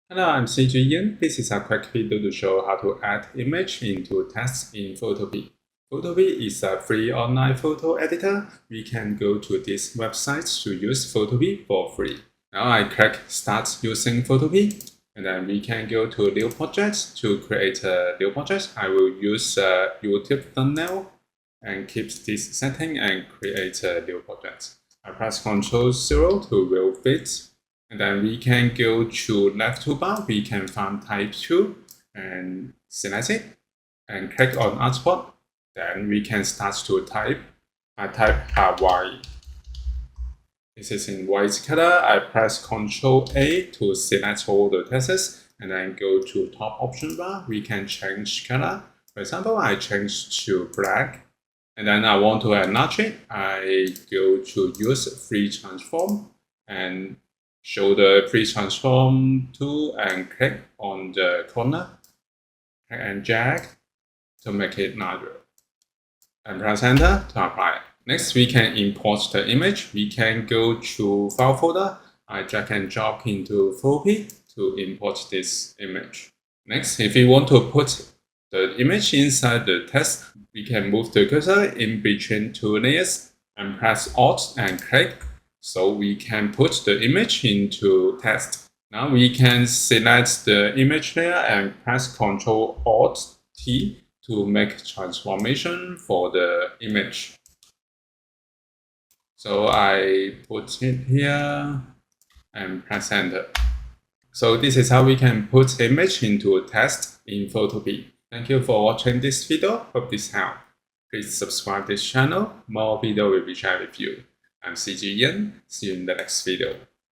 Hello, I'm CG Yin. This is a quick video to show how to add image into text in Photopea. Photopea is a free online photo editor. We can go to this website to use Photopea for free. Now I click Start using Photopea, and then we can go to New Project to create a new project. I will use a YouTube thumbnail and keep this setting and create a new project. I press Ctrl 0 to will fit. And then we can go to left toolbar, we can find type tool and select it and click on artboard. Then we can start to type. I type Hawaii. This is in white color. I press Ctrl A to select all the texts and then go to top option bar. We can change color. For example, I change to black. And then I want to enlarge it. I go to use free transform and show the free transform tool and click on the corner and drag to make it larger. And press enter to apply. Next, we can import the image. We can go to file folder. I drag and drop into Photopea to import this image. Next, if you want to put the image inside the text, we can move the cursor in between two layers and press Alt and click. So we can put the image into text. Now we can select the image layer and press Ctrl Alt T to make transformation for the image. So I put it here and press enter. So this is how we can put image into text in Photopea. Thank you for watching this video. Hope this helped. Please subscribe this channel. More video will be shared with you. I'm CG Yin. See you in the next video.